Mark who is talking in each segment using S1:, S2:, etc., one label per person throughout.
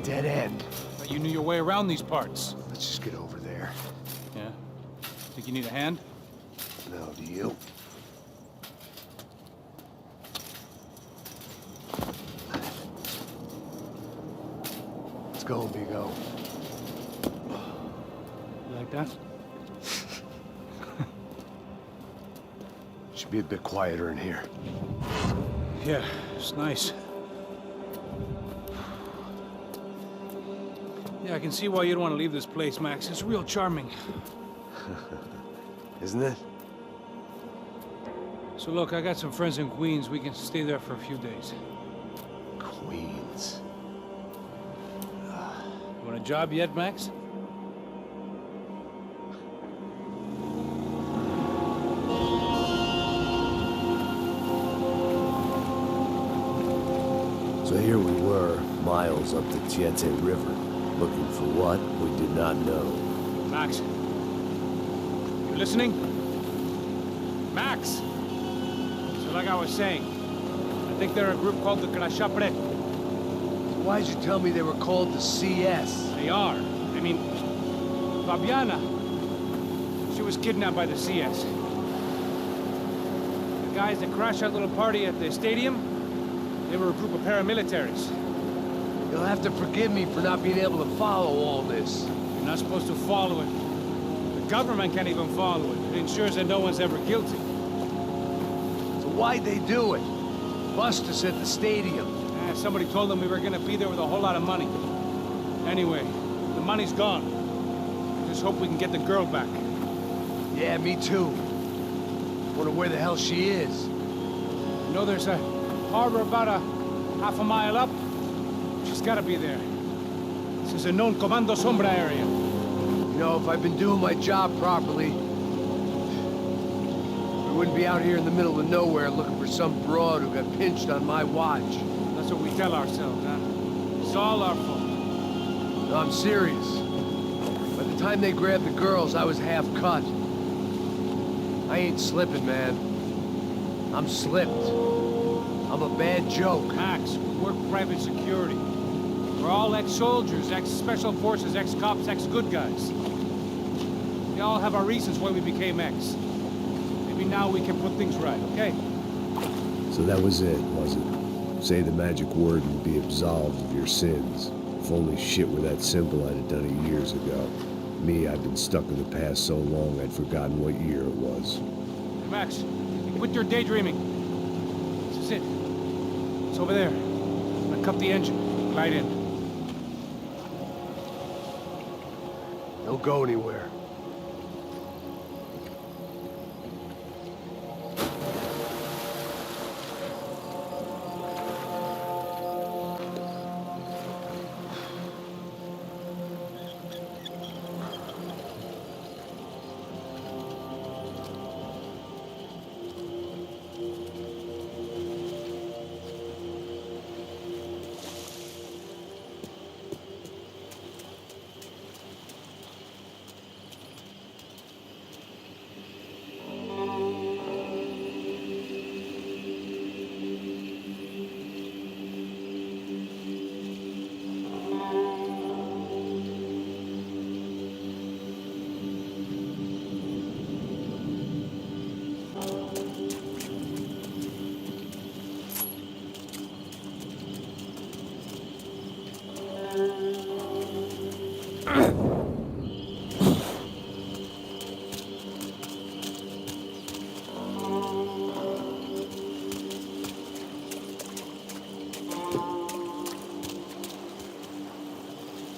S1: Dead end.
S2: But you knew your way around these parts.
S1: Let's just get over there.
S2: Yeah? Think you need a hand?
S1: No, do you? Let's go, Amigo.
S2: You like that?
S1: Should be a bit quieter in here.
S2: Yeah, it's nice. Yeah, I can see why you'd want to leave this place, Max. It's real charming.
S1: Isn't it?
S2: So look, I got some friends in Queens. We can stay there for a few days.
S1: Queens.
S2: You want a job yet, Max?
S3: So here we were, miles up the Tiete River, looking for what we did not know.
S2: Max. You listening? Max! So like I was saying, I think they're a group called the Crachapret.
S1: Why'd you tell me they were called the CS?
S2: They are. I mean, Fabiana, she was kidnapped by the CS. The guys that crashed that little party at the stadium, they were a group of paramilitaries.
S1: You'll have to forgive me for not being able to follow all this.
S2: You're not supposed to follow it. The government can't even follow it. It ensures that no one's ever guilty.
S1: So why'd they do it? Bust us at the stadium.
S2: Somebody told them we were gonna be there with a whole lot of money. Anyway, the money's gone. Just hope we can get the girl back.
S1: Yeah, me too. Wonder where the hell she is.
S2: You know there's a harbor about a half a mile up? She's gotta be there. This is a known Comando Sombra area.
S1: You know, if I've been doing my job properly, we wouldn't be out here in the middle of nowhere looking for some broad who got pinched on my watch.
S2: That's what we tell ourselves, huh? It's all our fault.
S1: No, I'm serious. By the time they grabbed the girls, I was half cut. I ain't slipping, man. I'm slipped. I'm a bad joke.
S2: Max, we work private security. We're We're all ex-soldiers, ex-special forces, ex-cops, ex-good guys. We all have our reasons why we became ex. Maybe now we can put things right, okay?
S3: So that was it, was it? Say the magic word and be absolved of your sins. If only shit were that simple, I'd have done it years ago. Me, I've been stuck in the past so long I'd forgotten what year it was.
S2: Hey, Max, quit your daydreaming. This is it. It's over there. I'm gonna cut the engine. Glide in.
S1: Don't go anywhere.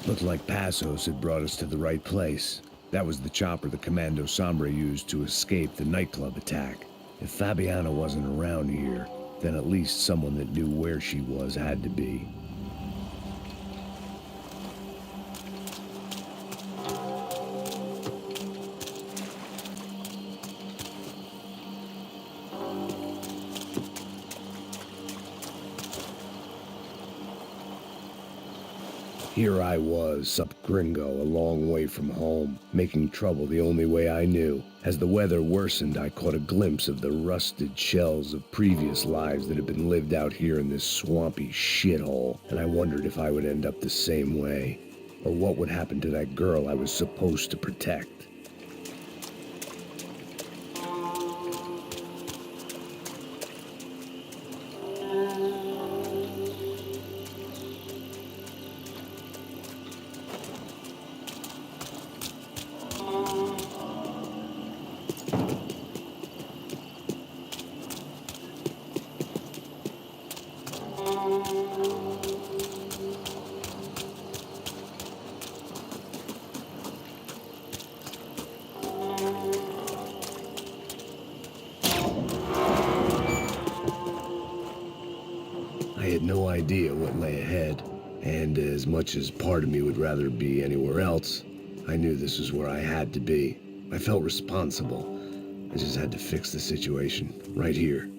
S3: Looked like Passos had brought us to the right place. That was the chopper the Commando Sombra used to escape the nightclub attack. If Fabiana wasn't around here, then at least someone that knew where she was had to be. Here I was, some gringo, a long way from home, making trouble the only way I knew. As the weather worsened, I caught a glimpse of the rusted shells of previous lives that had been lived out here in this swampy shithole, and I wondered if I would end up the same way, or what would happen to that girl I was supposed to protect. I had no idea what lay ahead, and as much as part of me would rather be anywhere else, I knew this was where I had to be. I felt responsible. I just had to fix the situation, right here.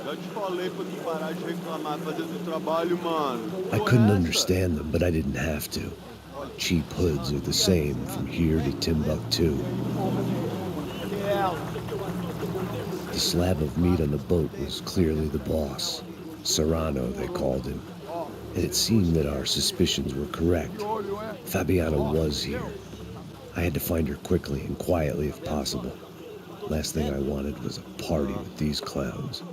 S4: Já te falei pra tu parar de reclamar, fazer teu trabalho, mano.
S3: I couldn't understand them, but I didn't have to. Cheap hoods are the same from here to Timbuktu. The slab of meat on the boat was clearly the boss. Serrano, they called him. And it seemed that our suspicions were correct. Fabiana was here. I had to find her quickly and quietly if possible. Last thing I wanted was a party with these clowns.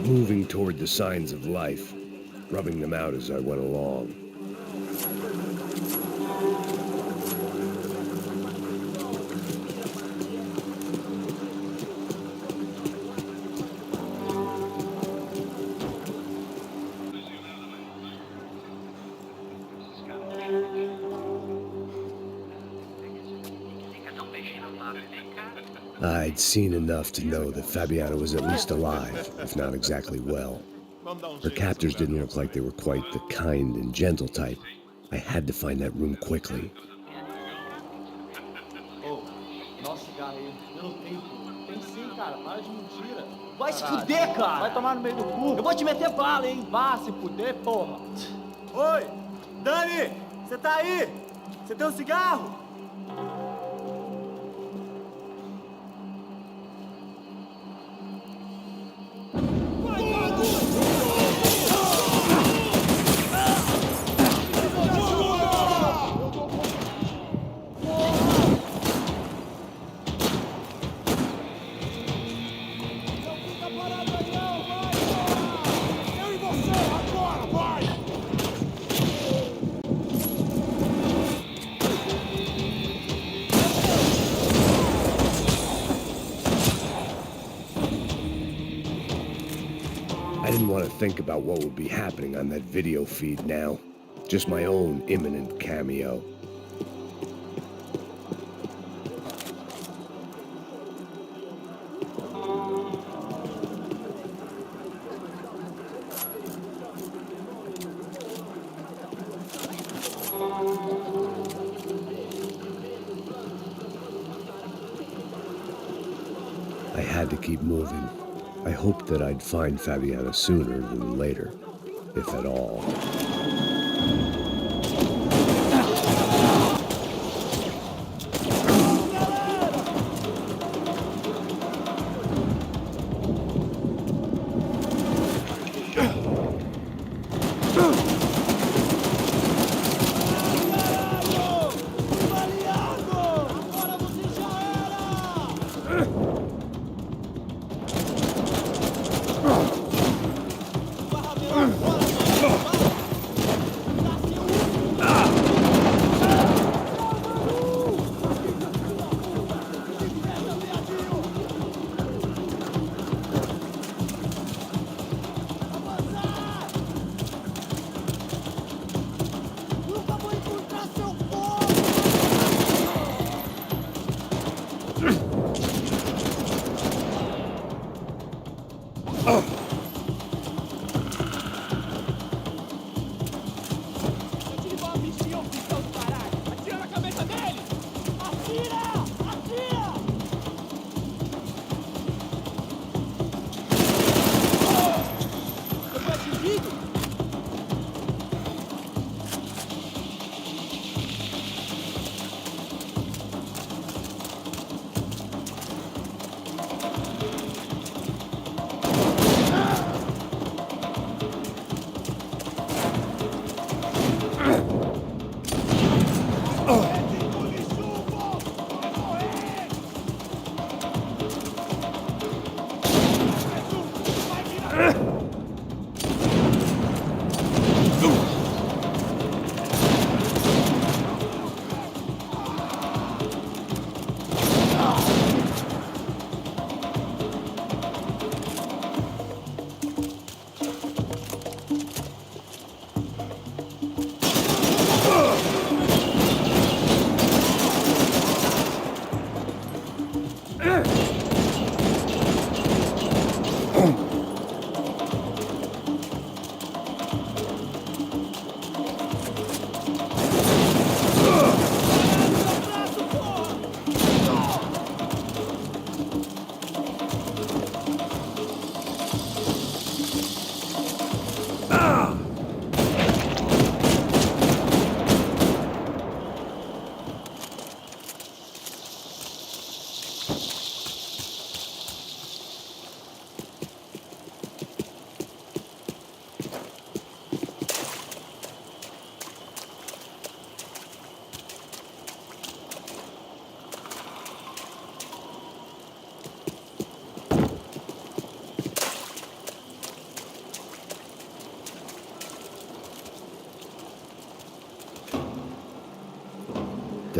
S3: moving toward the signs of life, rubbing them out as I went along. I'd seen enough to know that Fabiana was at least alive, if not exactly well. Her captors didn't look like they were quite the kind and gentle type. I had to find that room quickly.
S5: Nossa, cigarro aí. Eu não tenho, pô. Tem sim, cara. Para de mentira. Vai se fuder, cara. Vai tomar no meio do cu. Eu vou te meter bala, hein. Vá se fuder, porra. Oi, Dani, você tá aí? Você tem um cigarro?
S3: I didn't want to think about what would be happening on that video feed now. Just my own imminent cameo. I had to keep moving. I hoped that I'd find Fabiana sooner than later, if at all.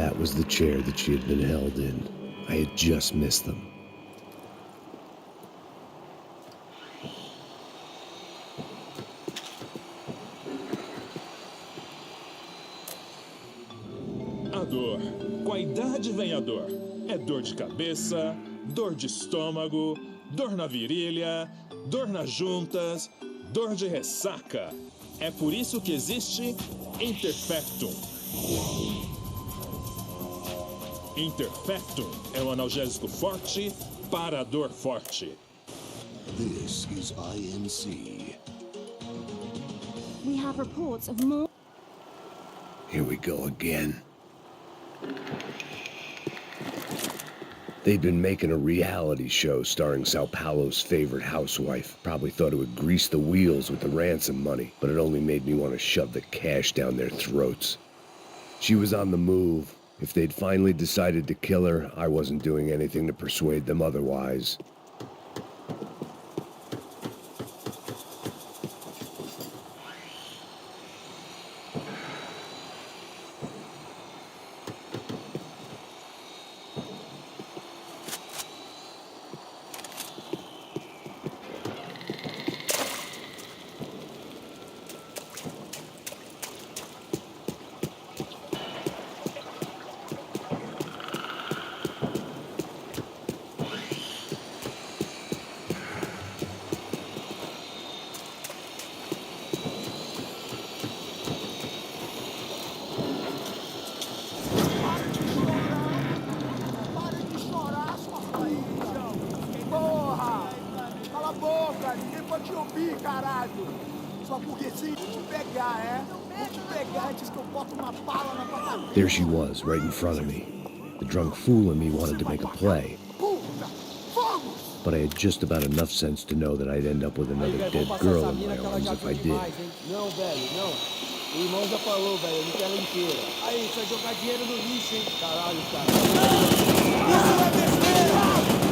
S3: That was the chair that she had been held in. I had just missed them.
S6: A dor. Com a idade vem a dor. É dor de cabeça, dor de estômago, dor na virilha, dor nas juntas, dor de ressaca. É por isso que existe Interfectum. Interfectum é um analgésico forte para a dor forte.
S7: This is INC.
S8: We have reports of more.
S3: Here we go again. They'd been making a reality show starring Sao Paulo's favorite housewife. Probably thought it would grease the wheels with the ransom money, but it only made me want to shove the cash down their throats. She was on the move. If they'd finally decided to kill her, I wasn't doing anything to persuade them otherwise. There she was, right in front of me. The drunk fool in me wanted to make a play. But I had just about enough sense to know that I'd end up with another dead girl in my arms if I did.
S5: Não, velho, não. O irmão já falou, velho, eu não quero ela inteira. Aí, você vai jogar dinheiro no lixo, hein? Caralho, cara. Isso é besteira!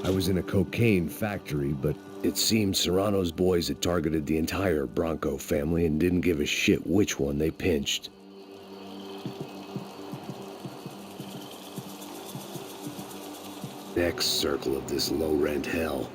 S3: I was in a cocaine factory, but it seemed Serrano's boys had targeted the entire Bronco family and didn't give a shit which one they pinched. Next circle of this low-rent hell.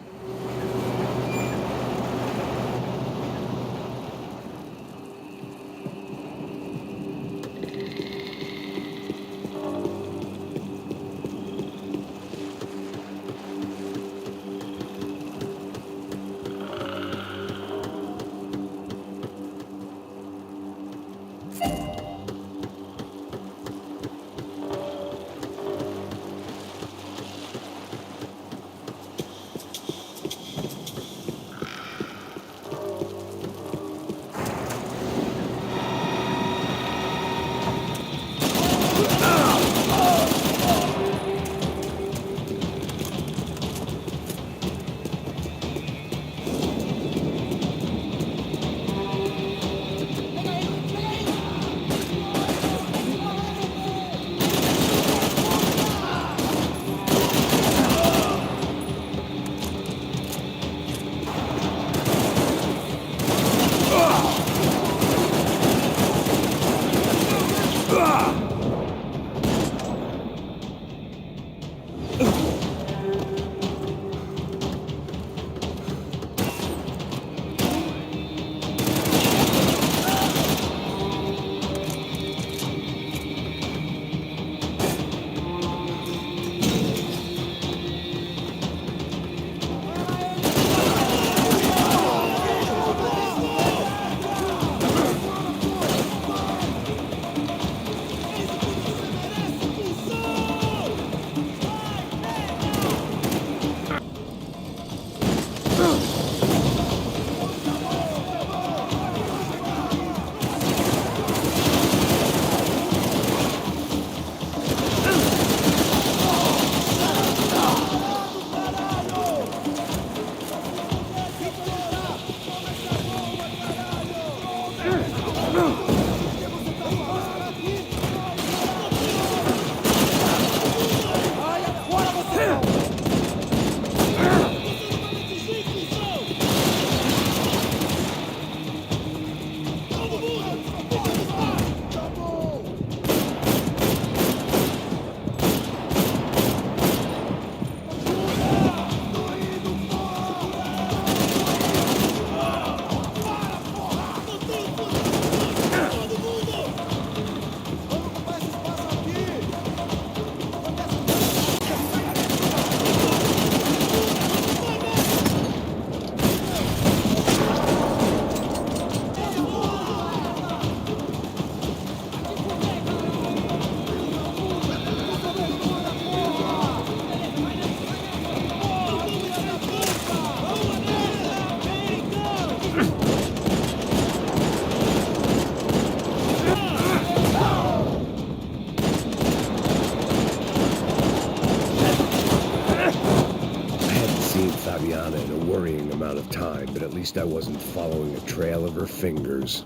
S3: least I wasn't following a trail of her fingers.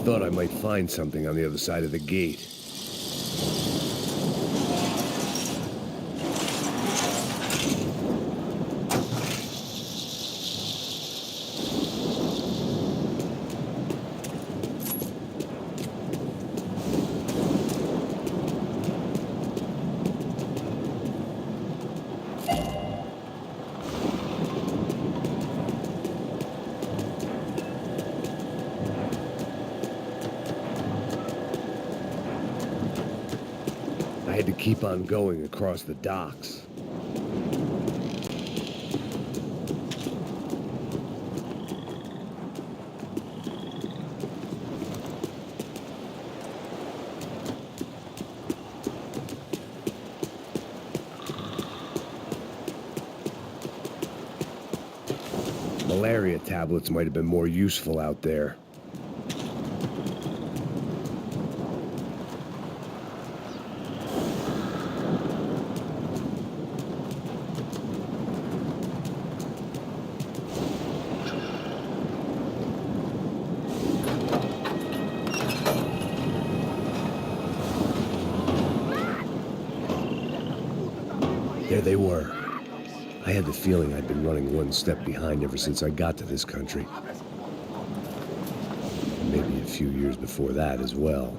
S3: Thought I might find something on the other side of the gate. I had to keep on going across the docks. Malaria tablets might have been more useful out there. There they were. I had the feeling I'd been running one step behind ever since I got to this country. And maybe a few years before that as well.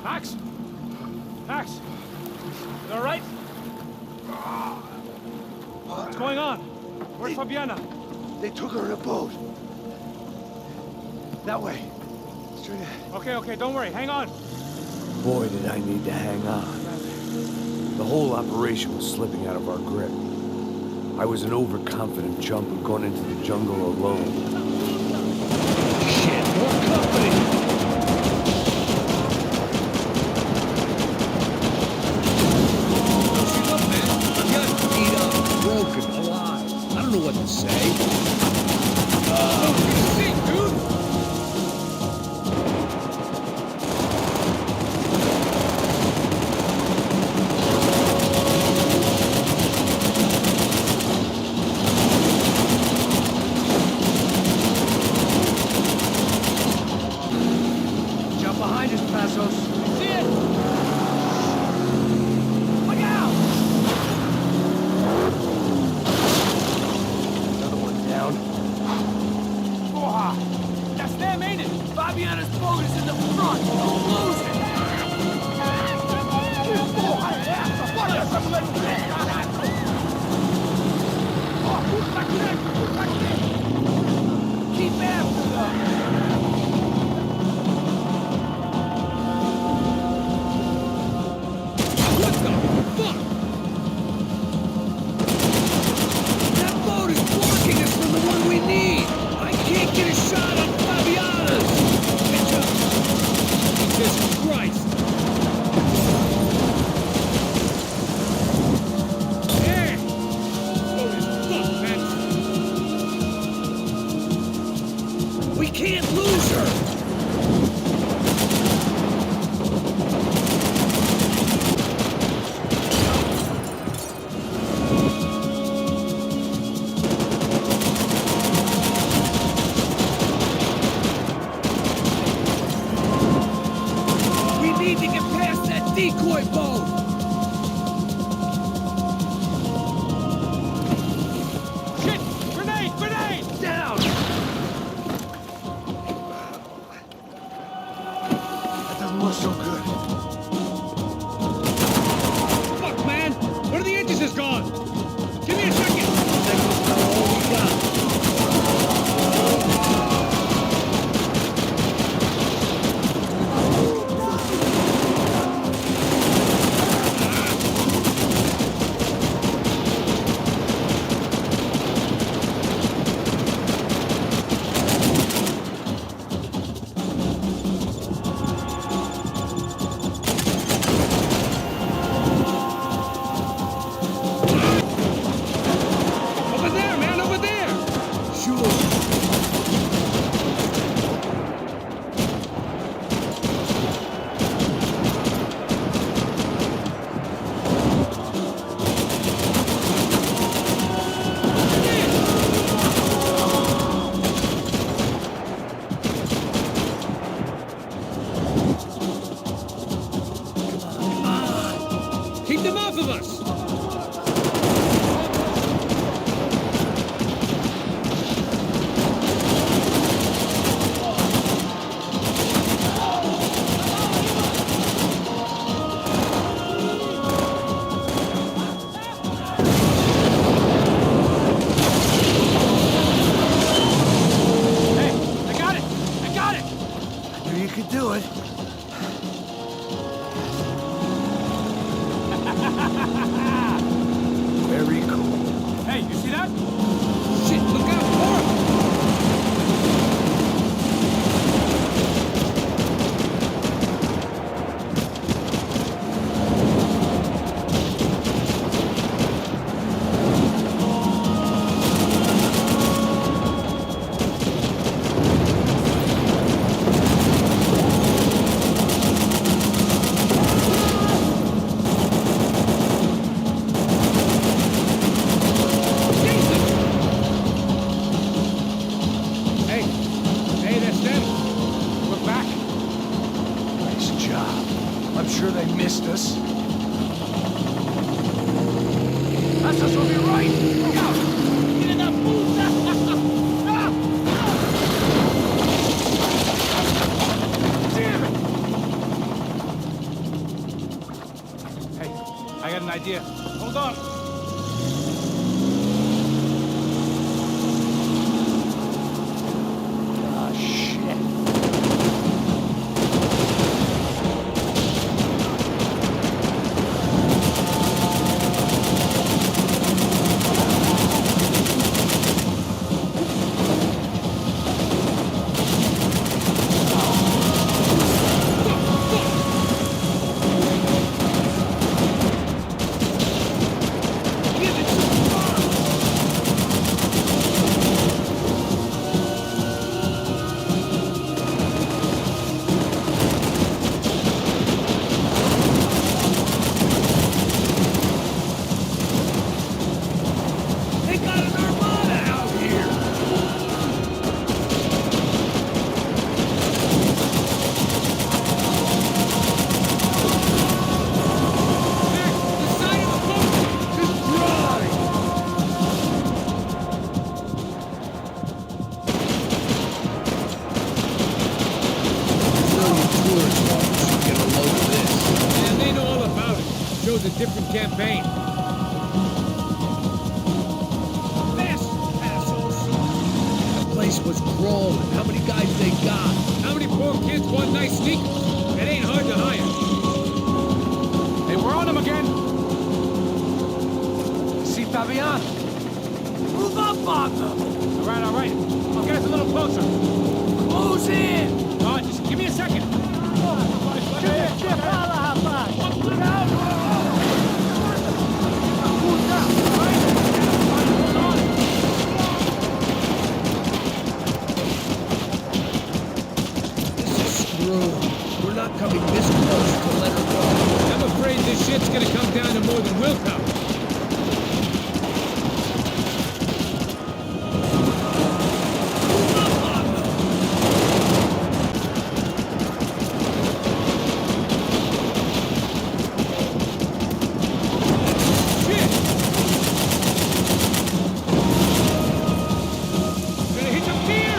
S2: Max? Max? You all right? What's going on? Where's Fabiana?
S1: They took her in a boat. That way. Straight ahead.
S2: Okay, don't worry. Hang on.
S3: Boy, did I need to hang on. The whole operation was slipping out of our grip. I was an overconfident chump who'd gone into the jungle alone. Shit, more company! She's up, man. Just beat up, broken, alive. I don't know what to say. Oh, shit, dude!
S5: Fabiana's boat is in the front! Don't lose it! Keep after them!
S3: What the fuck? That boat is blocking us from the one we need! I can't get a shot on Fabiana's! Jesus Christ! Hey! Holy fuck, man! We can't lose her! Need to get past that decoy boat!
S2: Shit! Grenade! Grenade!
S1: Down! That doesn't look so good.
S3: Fuck, man! One of the engines is gone! Give me a second! That was about all we got. Over there, man, over there! Sure. Come on! Keep them off of us!
S2: Hey, I got it! I got it!
S1: I knew you could do it. Very cool.
S2: Hey, you see that?
S3: Shit, look out! More! Hey, that's them.
S2: Look back.
S1: Nice job. I'm sure they missed us. That's us on your right! Look out! Get in that boot! Damn it!
S2: idea. Hold on.
S1: Ah, shit. They got an armada out here!
S2: Max, the side of the boat!
S1: Just drive! Brazilian tourist office should get a load of this.
S2: Man, they know all about it. Shows a different campaign.
S1: The place was crawling. How many guys they got?
S2: How many poor kids want nice sneakers? It ain't hard to hire. Hey, we're on them again.
S1: See Fabian? Move up on them!
S2: All right, all right. I'll get us a little closer.
S1: Close in!
S2: All right, just give me a second.
S1: This is screwed. We're not coming this close to let her go.
S2: I'm afraid this shit's gonna come down to more than willpower.
S1: Move up on them!
S2: Shit! Gonna hit your pier!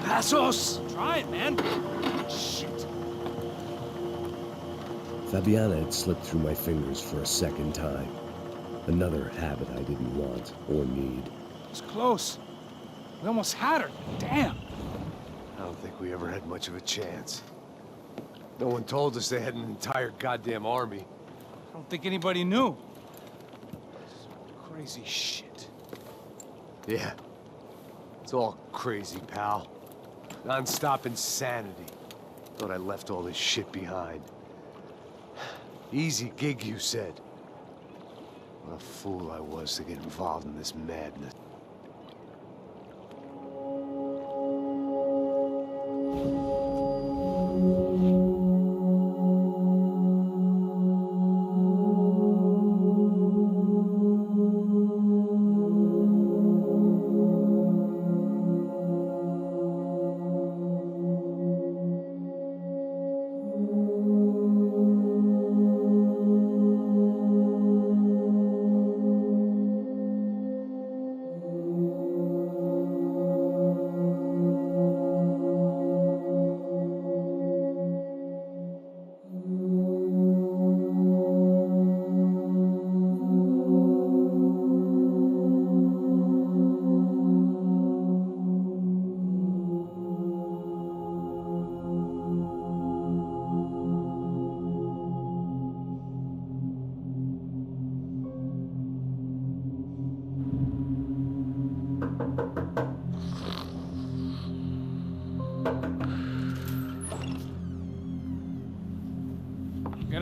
S1: Passos!
S2: Try it, man. Shit.
S3: Fabiana had slipped through my fingers for a second time. Another habit I didn't want or need.
S2: It was close. We almost had her. Damn.
S1: I don't think we ever had much of a chance. No one told us they had an entire goddamn army.
S2: I don't think anybody knew. Crazy shit.
S1: Yeah. It's all crazy, pal. Non-stop insanity. Thought I left all this shit behind. Easy gig, you said. What a fool I was to get involved in this madness.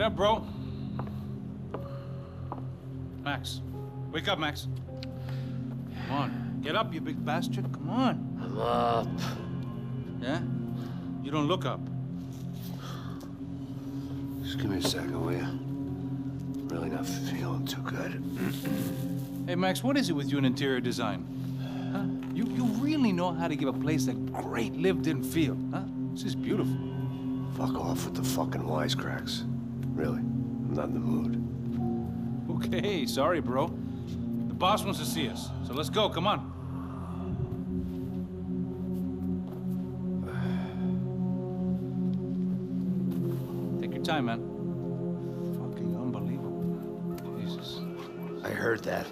S2: up, bro. Max. Wake up, Max. Come on. Get up, you big bastard. Come on.
S1: I'm up.
S2: Yeah? You don't look up.
S1: Just give me a second, will you? Really not feeling too good.
S2: Hey, Max, what is it with you in interior design? Huh? You really know how to give a place a great lived-in feel, huh? This is beautiful.
S1: Fuck off with the fucking wisecracks. Really, I'm not in the mood.
S2: Okay, sorry, bro. The boss wants to see us, so let's go, come on. Take your time, man. Fucking unbelievable. Jesus.
S1: I heard that.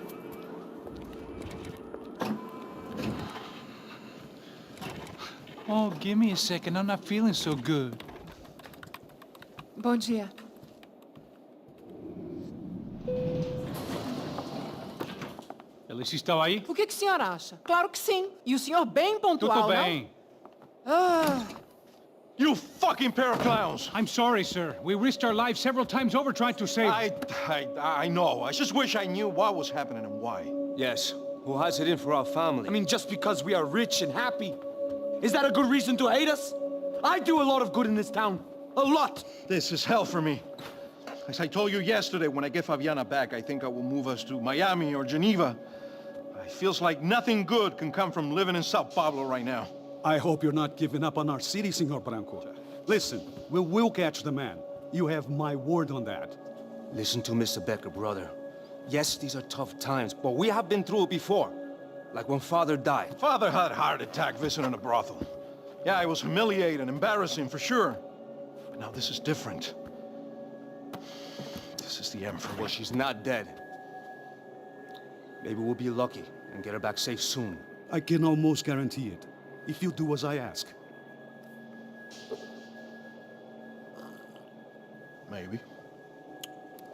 S2: Oh, give me a second. I'm not feeling so good.
S9: Bom dia.
S2: Alice estava aí?
S9: O que o senhor acha? Claro que sim. E o senhor bem pontual,
S2: Tudo bem.
S10: You fucking pair of clowns!
S2: I'm sorry, sir. We risked our lives several times over trying to save...
S10: I know. I just wish I knew what was happening and why.
S5: Yes. Who has it in for our family? I mean, just because we are rich and happy, is that a good reason to hate us? I do a lot of good in this town. A lot.
S10: This is hell for me. As I told you yesterday, when I get Fabiana back, I think I will move us to Miami or Geneva. It feels like nothing good can come from living in Sao Paulo right now.
S11: I hope you're not giving up on our city, Senor Branco. Listen, we will catch the man. You have my word on that.
S5: Listen to Mr. Becker, brother. Yes, these are tough times, but we have been through it before. Like when Father died.
S10: Father had a heart attack visiting a brothel. Yeah, it was humiliating, embarrassing, for sure. But now this is different. This is the end for me.
S5: Well, she's not dead. Maybe we'll be lucky and get her back safe soon.
S11: I can almost guarantee it, if you do as I ask.
S10: Maybe.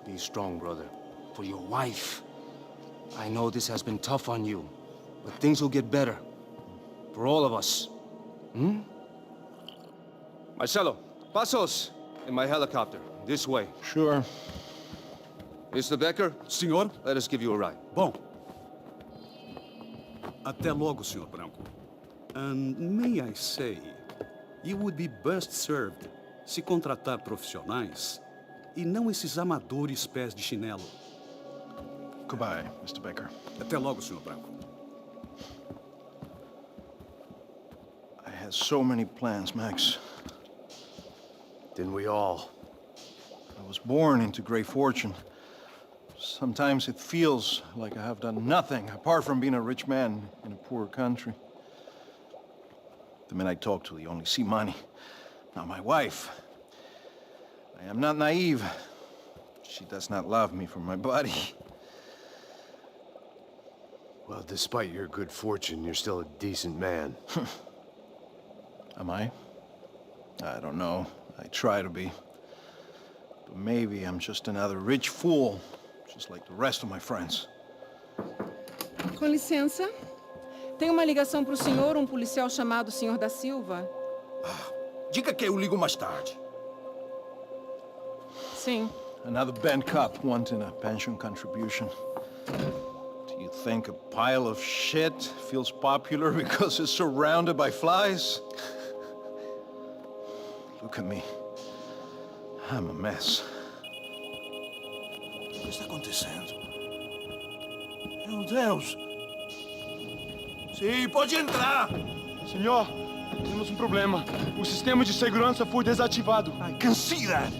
S5: Be strong, brother. For your wife. I know this has been tough on you, but things will get better. For all of us. Hmm? Marcelo, pasos in my helicopter. This way.
S10: Sure.
S5: Mr. Becker?
S11: Senhor?
S5: Let us give you a ride.
S11: Bom. Até logo, Senhor Branco. And may I say, you would be best served se contratar profissionais e não esses amadores pés de chinelo.
S10: Goodbye, Mr. Baker.
S11: Até logo, Senhor Branco.
S10: I had so many plans, Max.
S1: Didn't we all?
S10: I was born into great fortune. Sometimes it feels like I have done nothing apart from being a rich man in a poor country. The men I talk to, they only see money. Now my wife, I am not naive. She does not love me for my body.
S1: Well, despite your good fortune, you're still a decent man.
S10: Am I? I don't know. I try to be. But maybe I'm just another rich fool, just like the rest of my friends.
S9: Com licença. Tem uma ligação para o senhor, um policial chamado Senhor da Silva.
S10: Diga que eu ligo mais tarde.
S9: Sim.
S10: Another bent cop wanting a pension contribution. Do you think a pile of shit feels popular because it's surrounded by flies? Look at me. I'm a mess. O que está acontecendo? Meu Deus! Sim, pode entrar!
S4: Senhor, temos um problema. O sistema de segurança foi desativado.
S10: I can see that!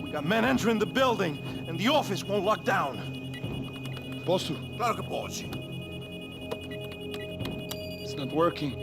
S10: We got men entering the building, and the office won't lock down.
S4: Posso?
S10: Claro que pode.
S4: It's not working.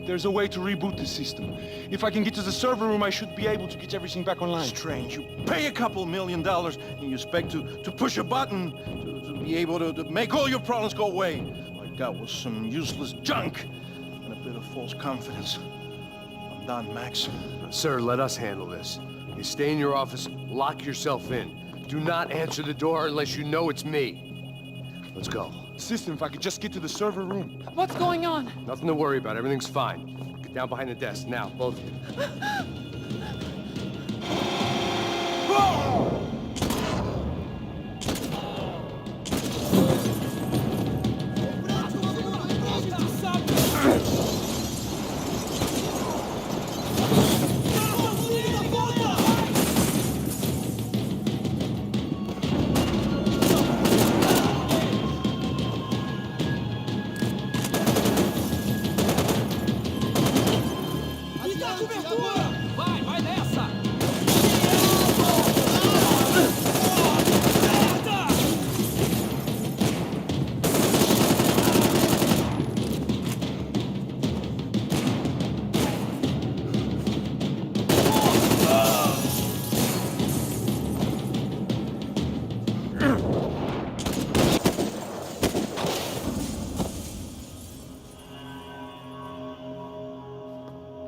S4: There's a way to reboot the system. If I can get to the server room, I should be able to get everything back online.
S10: Strange. You pay a couple $1 million, and you expect to push a button to be able to make all your problems go away. All I got was some useless junk and a bit of false confidence. I'm done, Max.
S1: Sir, let us handle this. You stay in your office, lock yourself in. Do not answer the door unless you know it's me. Let's go.
S4: System, if I could just get to the server room.
S9: What's going on?
S1: Nothing to worry about. Everything's fine. Get down behind the desk now, both of you.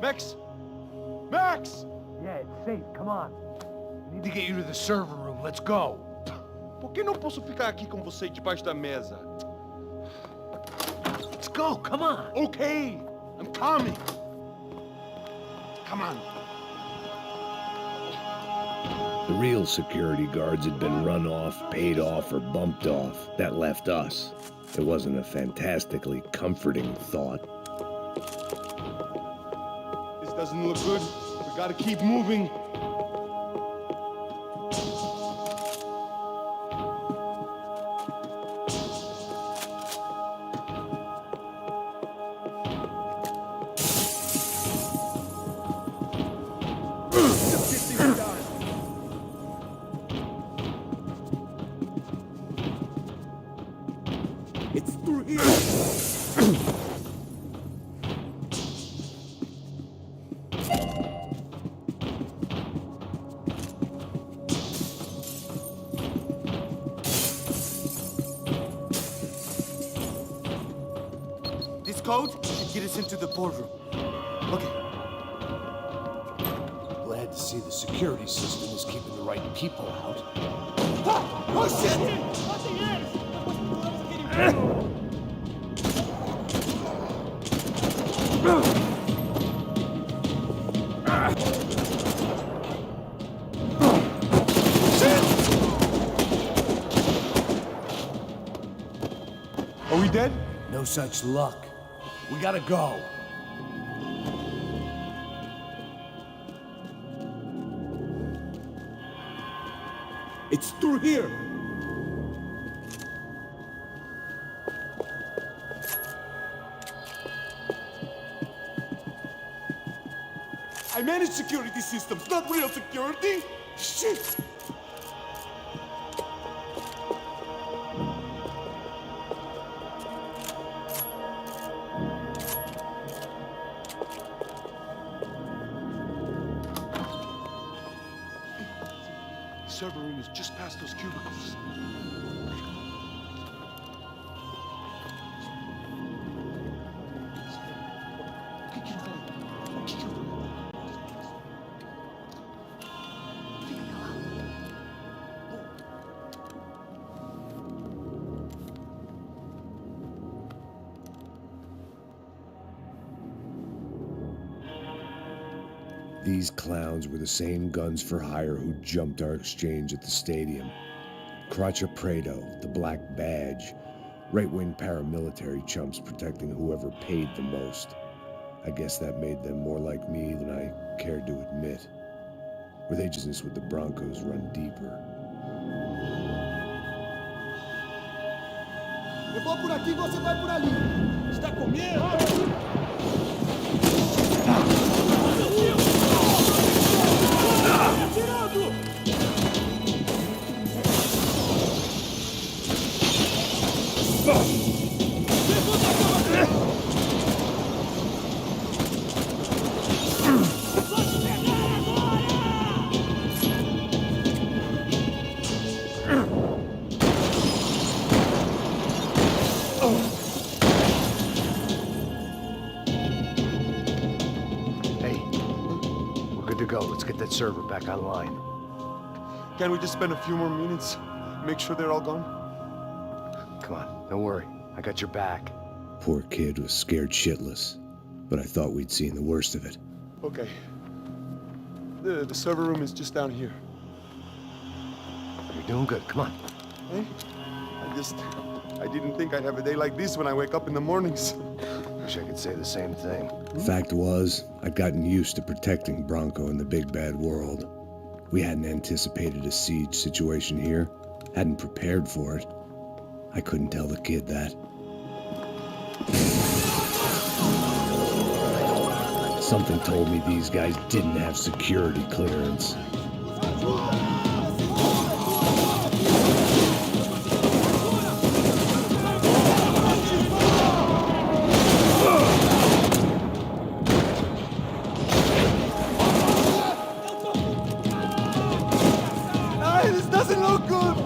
S4: Max! Max!
S1: Yeah, it's safe. Come on. We need to get you to the server room. Let's go.
S4: Por que não posso ficar aqui com você debaixo da mesa?
S1: Let's go. Come on.
S4: Okay, I'm coming. Come on.
S3: The real security guards had been run off, paid off, or bumped off. That left us. It wasn't a fantastically comforting thought.
S4: This doesn't look good. We gotta keep moving.
S11: It's through here.
S5: This code should get us into the boardroom. Okay.
S7: Glad to see the security system is keeping the right people out.
S5: Oh shit!
S4: Are we dead?
S7: No such luck. We gotta go.
S11: It's through here.
S5: I manage security systems, not real security. Shit!
S4: The server room is just past those cubicles.
S3: These clowns were the same guns for hire who jumped our exchange at the stadium. Craccia Prado, the Black Badge, right-wing paramilitary chumps protecting whoever paid the most. I guess that made them more like me than I cared to admit. Or they just with the Broncos run deeper.
S5: Eu vou por aqui, você vai por ali. Está com medo?
S1: Go. Let's get that server back online.
S4: Can't we just spend a few more minutes? Make sure they're all gone?
S1: Come on, don't worry. I got your back.
S3: Poor kid was scared shitless, but I thought we'd seen the worst of it.
S4: Okay. The server room is just down here.
S1: You're doing good. Come on.
S12: Hey, I didn't think I'd have a day like this when I wake up in the mornings.
S1: Wish I could say the same thing.
S3: Fact was, I'd gotten used to protecting Bronco in the big bad world. We hadn't anticipated a siege situation here, hadn't prepared for it. I couldn't tell the kid that. Something told me these guys didn't have security clearance.
S12: This doesn't look good!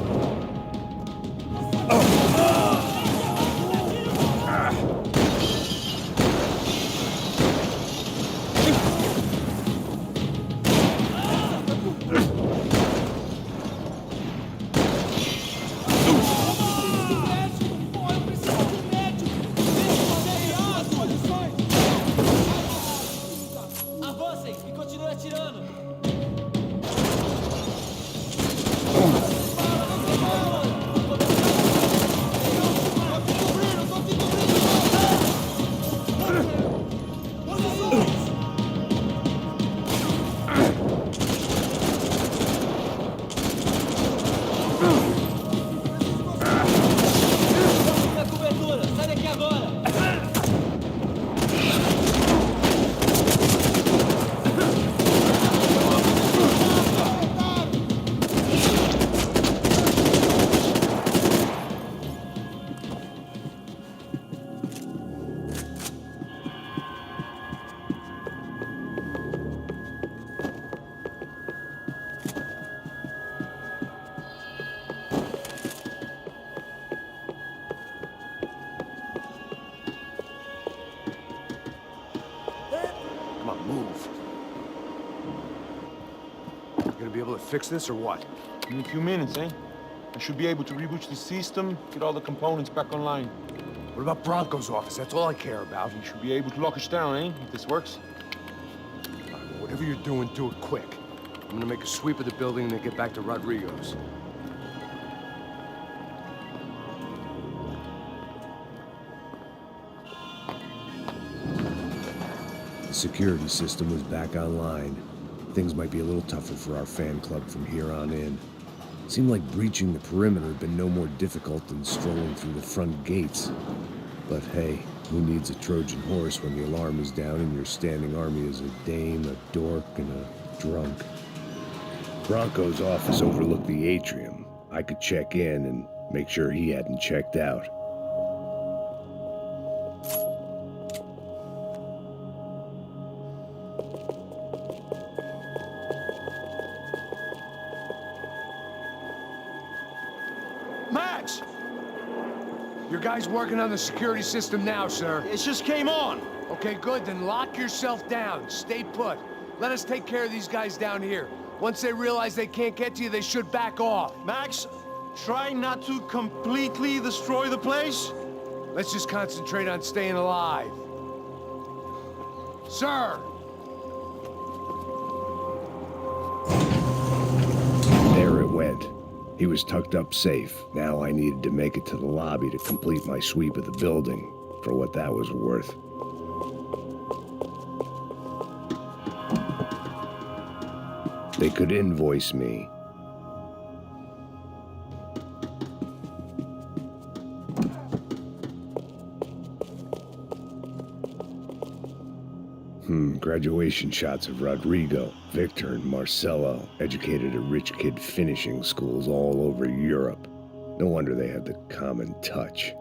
S5: Avancem e continuem atirando. Na cobertura, sai daqui agora.
S1: Come on, move. You gonna be able to fix this or what?
S4: In a few minutes, eh? I should be able to reboot the system, get all the components back online.
S1: What about Bronco's office? That's all I care about.
S4: You should be able to lock us down, eh? If this works.
S1: All right, well, whatever you're doing, do it quick. I'm gonna make a sweep of the building and then get back to Rodrigo's.
S3: The security system was back online. Things might be a little tougher for our fan club from here on in. Seemed like breaching the perimeter had been no more difficult than strolling through the front gates. But hey, who needs a Trojan horse when the alarm is down and your standing army is a dame, a dork, and a drunk? Bronco's office overlooked the atrium. I could check in and make sure he hadn't checked out.
S1: Max! Your guy's working on the security system now, sir.
S10: It just came on.
S1: Okay, good. Then lock yourself down. Stay put. Let us take care of these guys down here. Once they realize they can't get to you, they should back off.
S10: Max, try not to completely destroy the place.
S1: Let's just concentrate on staying alive. Sir!
S3: There it went. He was tucked up safe. Now I needed to make it to the lobby to complete my sweep of the building, for what that was worth. They could invoice me. Graduation shots of Rodrigo, Victor, and Marcelo, educated at rich kid finishing schools all over Europe. No wonder they had the common touch.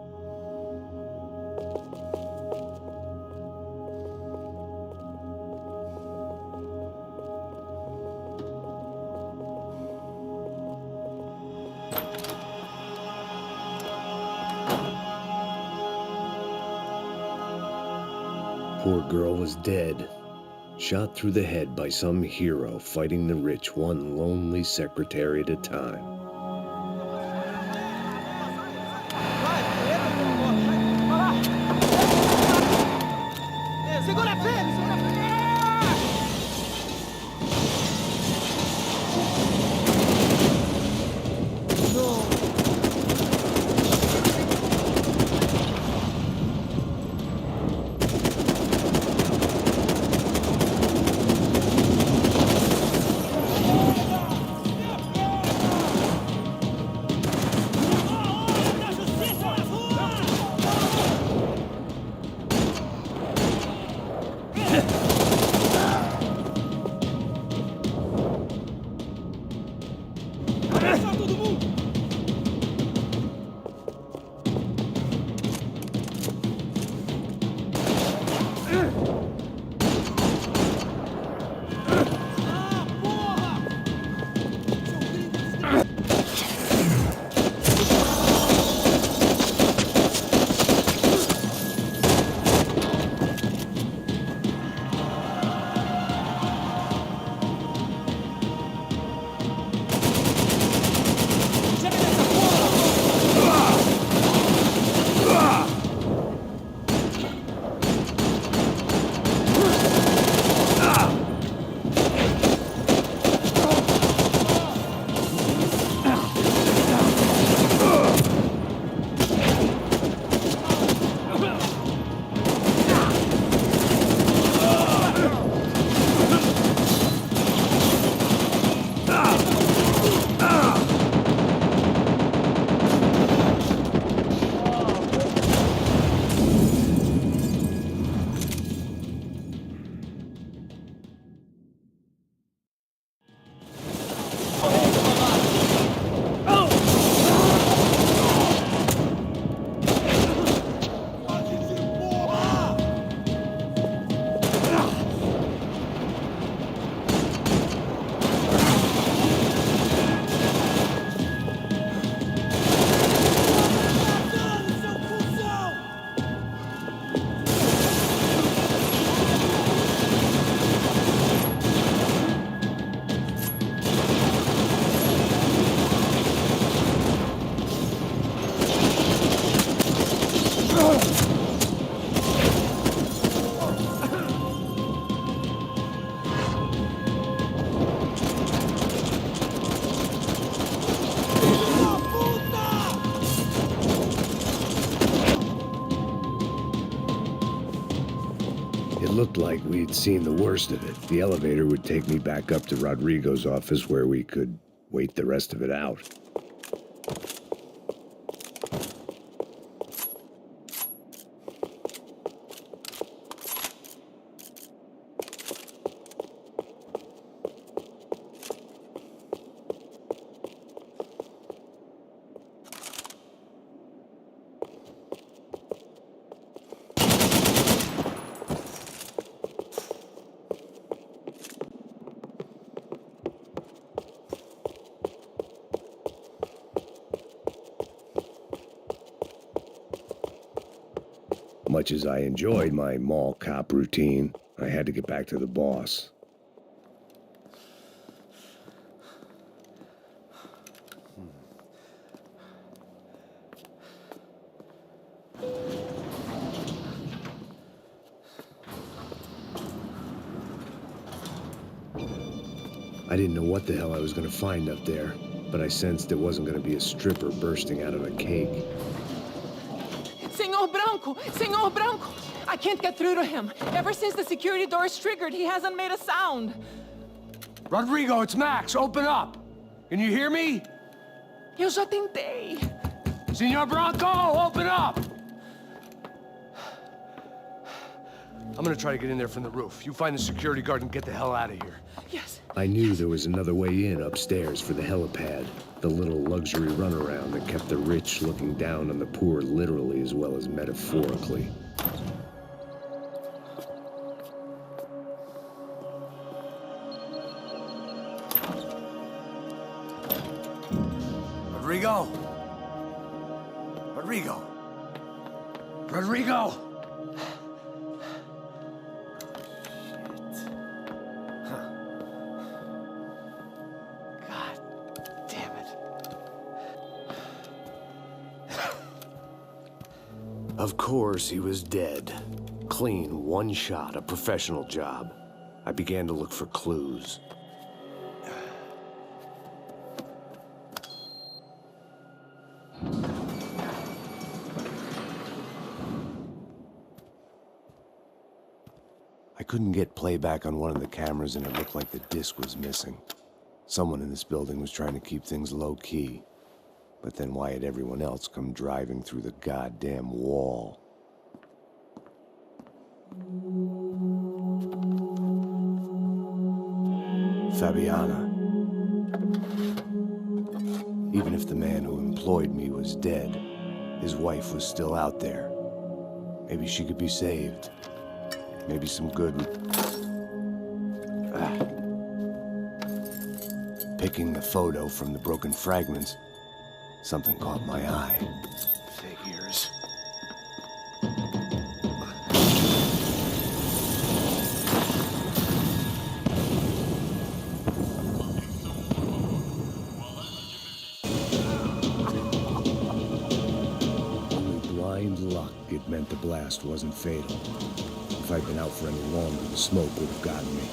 S3: Poor girl was dead. Shot through the head by some hero fighting the rich one lonely secretary at a time.
S5: Segura a frente! Segura a frente!
S3: It looked like we'd seen the worst of it. The elevator would take me back up to Rodrigo's office where we could wait the rest of it out. Much as I enjoyed my mall cop routine, I had to get back to the boss. I didn't know what the hell I was going to find up there, but I sensed it wasn't going to be a stripper bursting out of a cake.
S9: Senor Branco! I can't get through to him. Ever since the security doors triggered, he hasn't made a sound.
S1: Rodrigo, it's Max. Open up. Can you hear me?
S9: Eu já tentei.
S1: Senor Branco, open up! I'm gonna try to get in there from the roof. You find the security guard and get the hell out of here.
S9: Yes.
S3: I knew there was another way in upstairs for the helipad, the little luxury runaround that kept the rich looking down on the poor literally as well as metaphorically.
S1: Rodrigo! Rodrigo! Rodrigo!
S3: Of course, he was dead. Clean, one shot, a professional job. I began to look for clues. I couldn't get playback on one of the cameras and it looked like the disc was missing. Someone in this building was trying to keep things low-key. But then why had everyone else come driving through the goddamn wall? Fabiana. Even if the man who employed me was dead, his wife was still out there. Maybe she could be saved. Maybe some good... Picking the photo from the broken fragments, something caught my eye. Figures. Only blind luck it meant the blast wasn't fatal. If I'd been out for any longer, the smoke would have gotten me.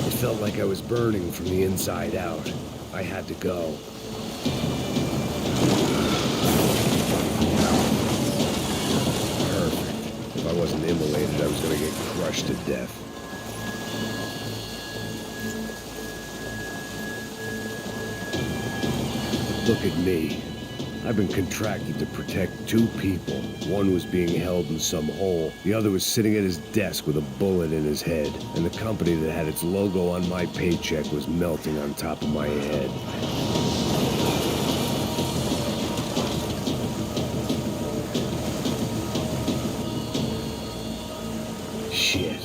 S3: It felt like I was burning from the inside out. I had to go. Perfect. If I wasn't immolated, I was gonna get crushed to death. Look at me. I've been contracted to protect two people. One was being held in some hole. The other was sitting at his desk with a bullet in his head. And the company that had its logo on my paycheck was melting on top of my head. Shit.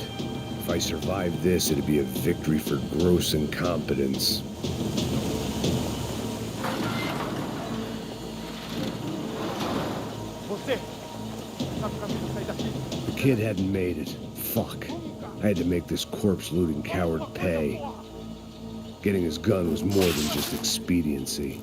S3: If I survived this, it'd be a victory for gross incompetence. The kid hadn't made it. Fuck. I had to make this corpse-looting coward pay. Getting his gun was more than just expediency.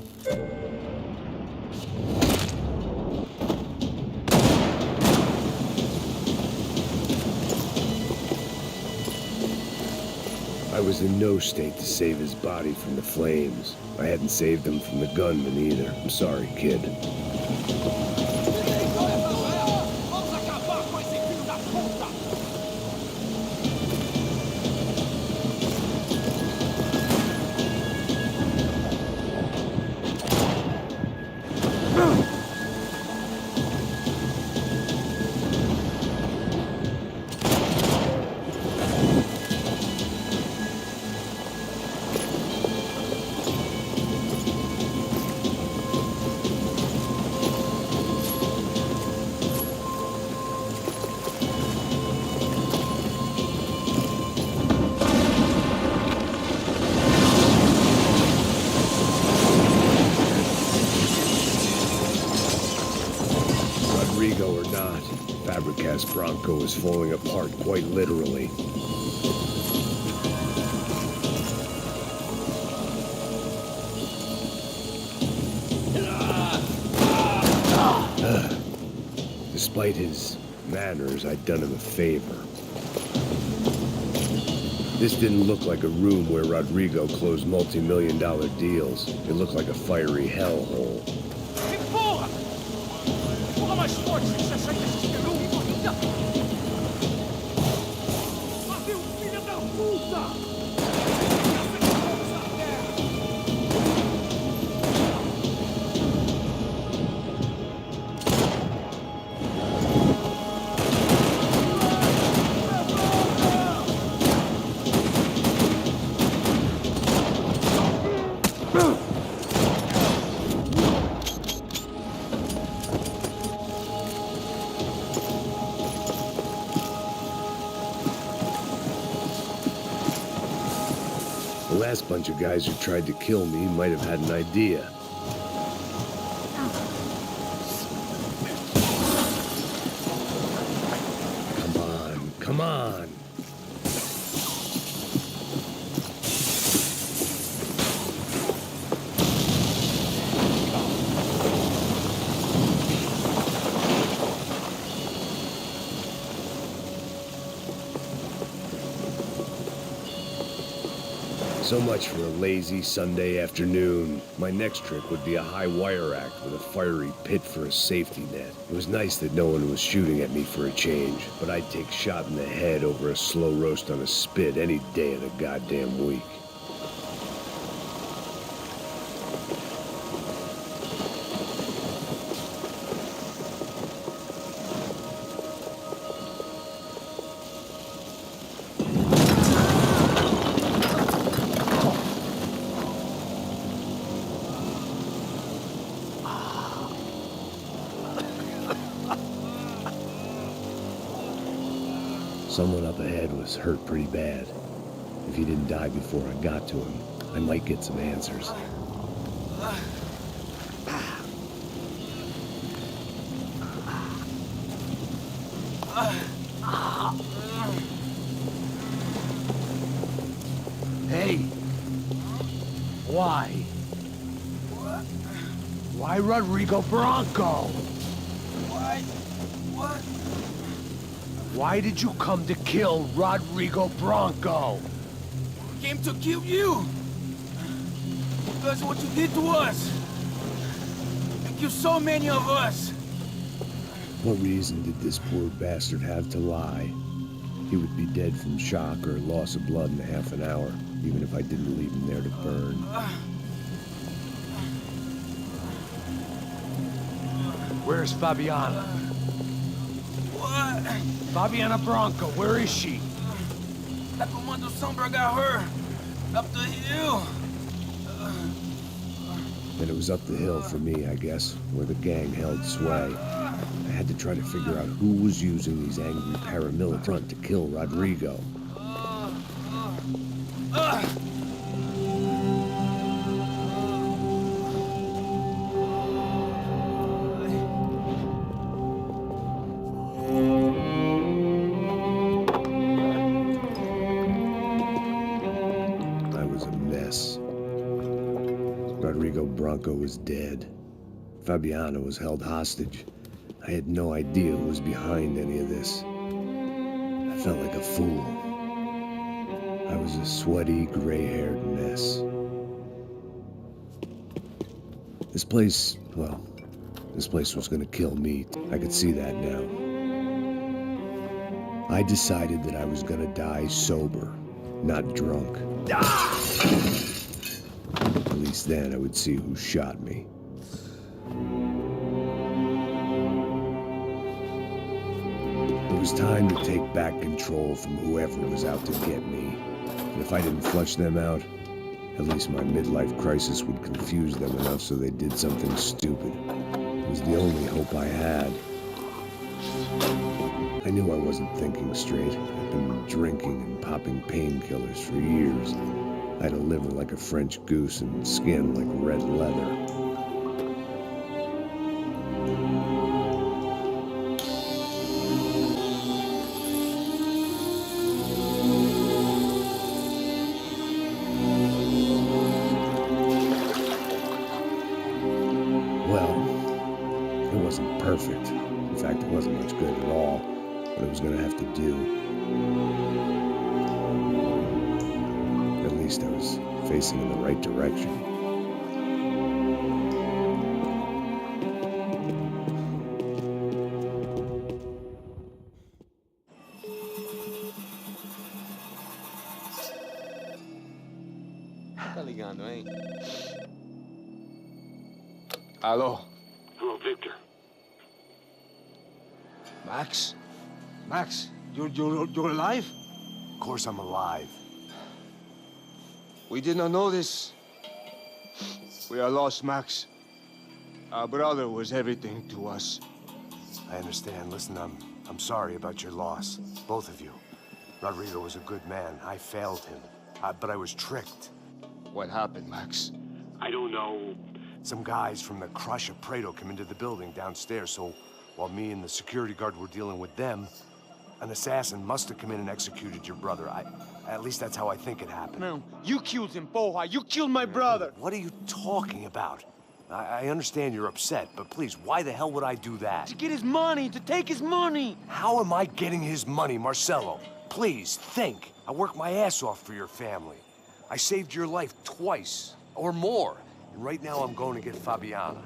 S3: I was in no state to save his body from the flames. I hadn't saved him from the gunman either. I'm sorry, kid. Or not, Fabregas Bronco is falling apart quite literally. Despite his manners, I'd done him a favor. This didn't look like a room where Rodrigo closed multi-million-dollar deals. It looked like a fiery hellhole.
S2: Mais forte, você sai desse peru e corrida! Bateu, filha da puta!
S3: The last bunch of guys who tried to kill me might have had an idea. Come on, come on! So much for a lazy Sunday afternoon. My next trick would be a high wire act with a fiery pit for a safety net. It was nice that no one was shooting at me for a change, but I'd take shot in the head over a slow roast on a spit any day of the goddamn week. Someone up ahead was hurt pretty bad. If he didn't die before I got to him, I might get some answers.
S1: Hey! Why? Why Rodrigo Bronco?
S5: What?
S1: Why did you come to kill Rodrigo Bronco?
S5: Came to kill you. Because of what you did to us. You killed so many of us.
S3: What reason did this poor bastard have to lie? He would be dead from shock or loss of blood in half an hour, even if I didn't leave him there to burn.
S1: Where's Fabiana?
S5: What?
S1: Fabiana Bronco, where is she?
S5: That Comando Sombra got her. Up the hill.
S3: Then it was up the hill for me, I guess, where the gang held sway. I had to try to figure out who was using these angry paramilitary to kill Rodrigo. Rodrigo Branco was dead. Fabiana was held hostage. I had no idea who was behind any of this. I felt like a fool. I was a sweaty, gray-haired mess. This place, well, this place was gonna kill me. I could see that now. I decided that I was gonna die sober, not drunk. At least then I would see who shot me. It was time to take back control from whoever was out to get me. And if I didn't flush them out, at least my midlife crisis would confuse them enough so they did something stupid. It was the only hope I had. I knew I wasn't thinking straight. I'd been drinking and popping painkillers for years. I had a liver like a French goose and skin like red leather. Well, it wasn't perfect. In fact, it wasn't much good at all, but it was gonna have to do. At least I was facing in the right direction.
S12: Tá ligando, hein?
S4: Hello.
S12: Hello, Victor.
S4: Max? Max, you're alive?
S7: Of course I'm alive.
S4: We did not know this. We are lost, Max. Our brother was everything to us.
S7: I understand. Listen, I'm sorry about your loss. Both of you. Rodrigo was a good man. I failed him. But I was tricked.
S4: What happened, Max?
S12: I don't know.
S7: Some guys from the Crush of Prado came into the building downstairs, so while me and the security guard were dealing with them, an assassin must have come in and executed your brother. At least that's how I think it happened.
S5: No, you killed him, porra. You killed my brother.
S7: What are you talking about? I understand you're upset, but please, why the hell would I do that?
S5: To get his money, to take his money.
S7: How am I getting his money, Marcelo? Please, think. I worked my ass off for your family. I saved your life twice, or more. And right now I'm going to get Fabiana.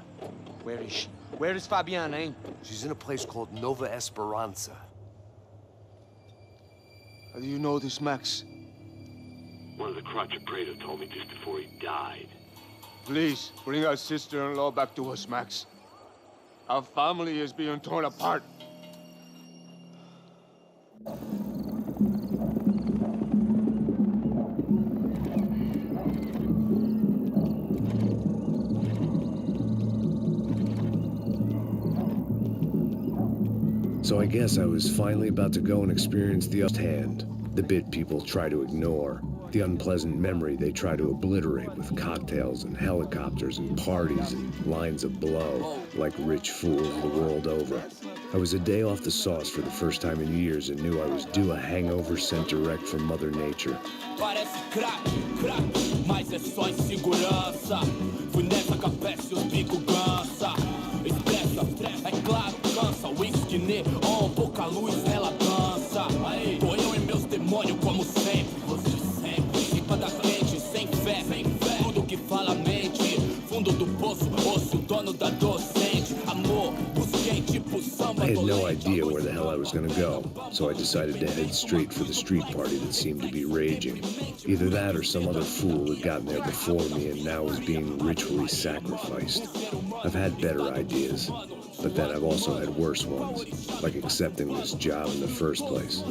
S5: Where is she? Where is Fabiana, eh?
S7: She's in a place called Nova Esperanza.
S4: How do you know this, Max?
S12: One of the Crotch of Prado told me just before he died.
S4: Please, bring our sister-in-law back to us, Max. Our family is being torn apart.
S3: So I guess I was finally about to go and experience the hand, the bit people try to ignore, the unpleasant memory they try to obliterate with cocktails and helicopters and parties and lines of blow, like rich fools the world over. I was a day off the sauce for the first time in years and knew I was due a hangover sent direct from Mother Nature.
S13: Parece crack, mas é só insegurança. Fui nessa capeste, os bico cansa. Expressa, é claro, cansa. Whisky neon, pouca luz, ela dança. Tô eu e meus demônios como sempre. Você sempre, limpa da frente, sem fé. Tudo que fala mente. Fundo do poço, osso, dono da docente. Amor, busquei tipo samba.
S3: I had no idea where the hell I was gonna go, so I decided to head straight for the street party that seemed to be raging. Either that or some other fool had gotten there before me and now was being ritually sacrificed. I've had better ideas, but then I've also had worse ones, like accepting this job in the first place.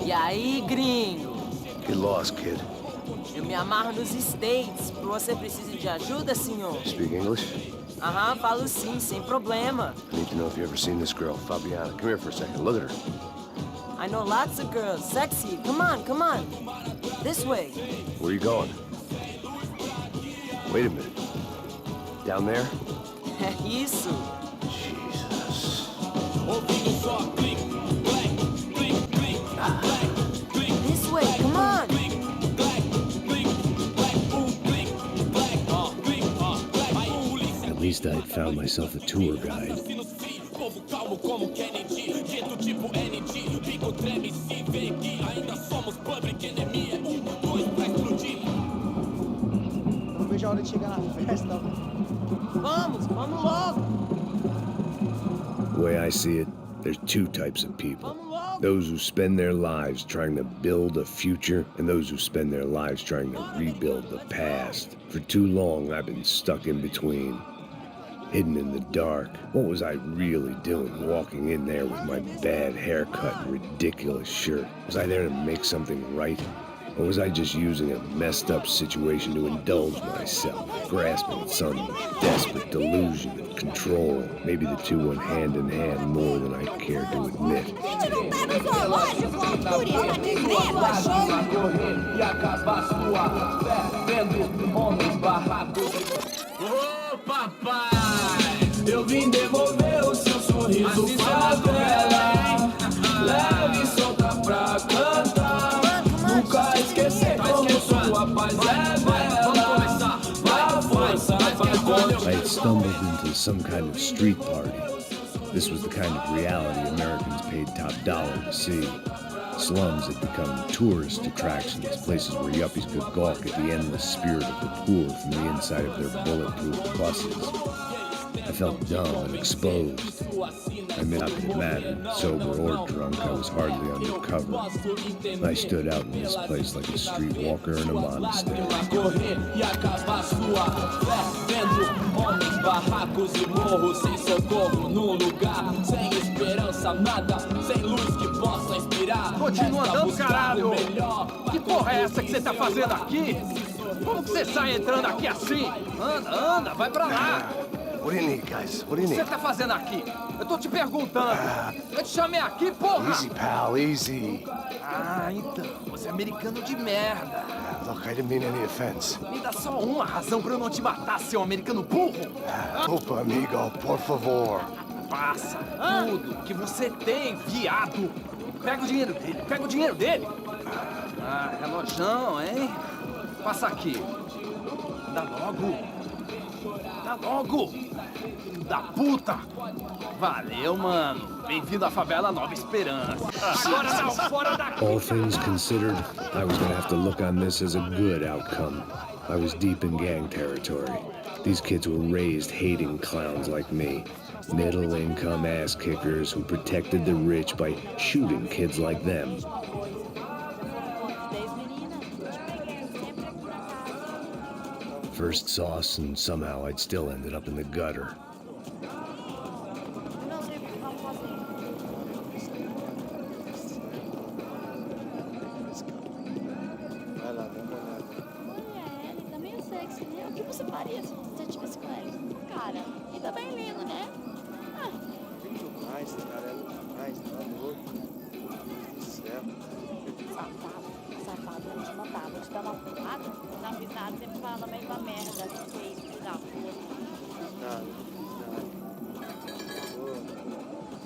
S14: E aí, gringo?
S3: Get lost, kid.
S14: Eu me amarro nos States. Você precisa de ajuda, senhor?
S3: Speak English?
S14: Aham, falo sim, sem problema.
S3: I need to know if you've ever seen this girl, Fabiana. Come here for a second. Look at her.
S14: I know lots of girls. Sexy. Come on, come on. This way.
S3: Where are you going? Wait a minute. Down there?
S14: Isso.
S3: Jesus.
S13: Ouvindo só clique, clique, clique, clique.
S14: way, come on!
S3: At least I'd found myself a tour guide.
S5: Não vejo a hora de chegar na festa. Vamos logo!
S3: The way I see it, there's two types of people. Those who spend their lives trying to build a future, and those who spend their lives trying to rebuild the past. For too long, I've been stuck in between, hidden in the dark. What was I really doing walking in there with my bad haircut and ridiculous shirt? Was I there to make something right? Or was I just using a messed up situation to indulge myself, grasping at some desperate delusion of control? Maybe the two went hand in hand more than I care to admit.
S13: Ô papai, eu vim devolver o seu sorriso pra tela. Leve e solta pra cantar. Nunca esquecer como sua paz é bela. Vai força, vai continuar.
S3: I had stumbled into some kind of street party. This was the kind of reality Americans paid top dollar to see. Slums had become tourist attractions, places where yuppies could gawk at the endless spirit of the poor from the inside of their bulletproof buses. I felt dumb and exposed. I mean, how could it matter? Sober or drunk, I was hardly undercover. I stood out in this place like a streetwalker in a monastery.
S5: Continua andando, caralho! Que porra é essa que você tá fazendo aqui? Como que você sai entrando aqui assim? Anda, vai pra lá!
S7: What do you need, guys? What do you
S5: O que
S7: need?
S5: você tá fazendo aqui? Eu tô te perguntando. Eu te chamei aqui, porra!
S7: Easy, pal, easy.
S5: Ah, então. Você é americano de merda.
S7: Look, I didn't mean any offense.
S5: Me dá só uma razão pra eu não te matar, seu americano burro.
S7: Opa, amigo, por favor.
S5: Passa tudo que você tem, viado. Pega o dinheiro dele, Ah, relojão, hein? Passa aqui. Dá logo. Filho da puta. Valeu, mano. Bem-vindo à favela Nova Esperança. Agora não, fora daqui.
S3: All things considered, I was gonna have to look on this as a good outcome. I was deep in gang territory. These kids were raised hating clowns like me. Middle-income ass-kickers who protected the rich by shooting kids like them. First sauce, and somehow I'd still ended up in the gutter.
S5: Vai lá, dá uma olhada.
S15: Ele tá meio sexy, né? O que você faria se você estivesse com ele? Cara, ele tá bem lindo, né?
S5: Lindo demais, cara. É lindo demais, tá louco. Meu Deus do céu.
S15: Safado, vou te matar, vou te dar uma porrada. Tá pisado, sempre fala meio uma merda. Que isso, filho da puta.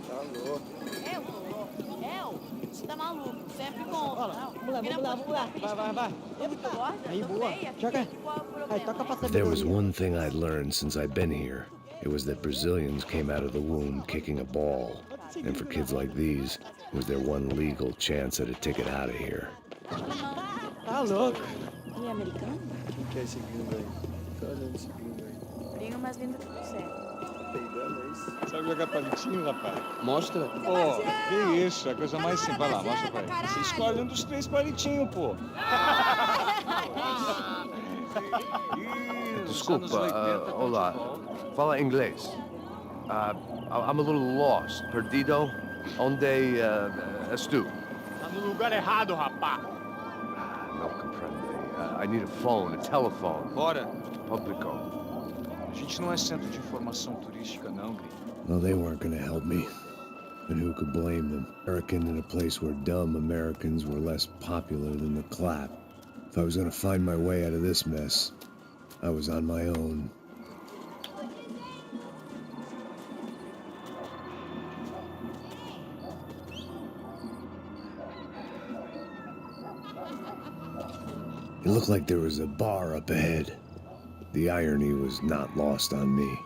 S5: Tá louco.
S15: Você tá maluco, sempre conta.
S5: Vamos lá. Vai. Aí, boa. Joga. Aí, toca pra
S3: If there was one thing I'd learned since I'd been here, it was that Brazilians came out of the womb kicking a ball. And for kids like these, it was their one legal chance at a ticket out of here.
S5: Tá louco.
S15: Ele é americano?
S5: Quem que é esse gringo aí? Tô olhando esse gringo aí.
S15: Gringo mais lindo que você.
S5: Peidando, é isso?
S16: Sabe jogar palitinho, rapaz?
S5: Mostra.
S16: Pô, que isso, é a coisa mais simples. Vai lá, mostra pra ele. Você escolhe um dos 3 palitinhos, pô.
S1: Desculpa, olá. Fala inglês. I'm a little lost. Perdido? Onde estou?
S2: Tá no lugar errado, rapá.
S1: Não compreende. I need a phone, a telephone.
S10: Bora.
S1: Publico.
S10: A gente não é centro de informação turística, não, gringo.
S3: Well, they weren't gonna help me. And who could blame them? American in a place where dumb Americans were less popular than the clap. If I was gonna find my way out of this mess, I was on my own. It looked like there was a bar up ahead. The irony was not lost on me.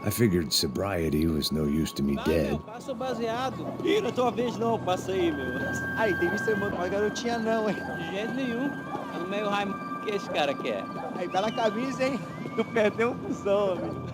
S3: I figured sobriety was no use to me dead.
S5: Passa o baseado. Ih, não é tua vez não, passa aí, meu.
S17: Aí, tem visto mano com a garotinha não, hein?
S5: De jeito nenhum. É no meio raio que esse cara quer.
S17: Aí, bela camisa, hein? Tu perdeu um cuzão, amigo.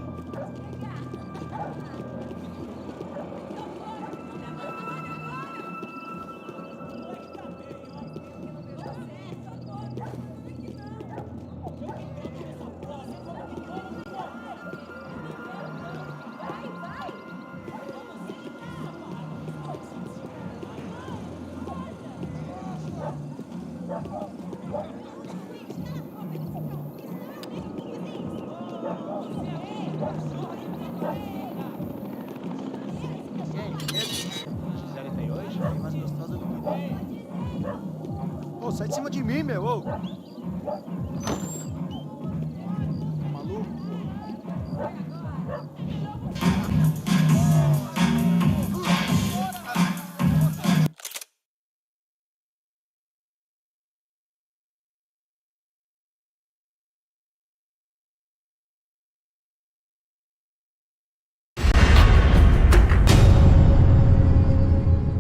S5: Ô, sai de cima de mim, meu, ô! Maluco?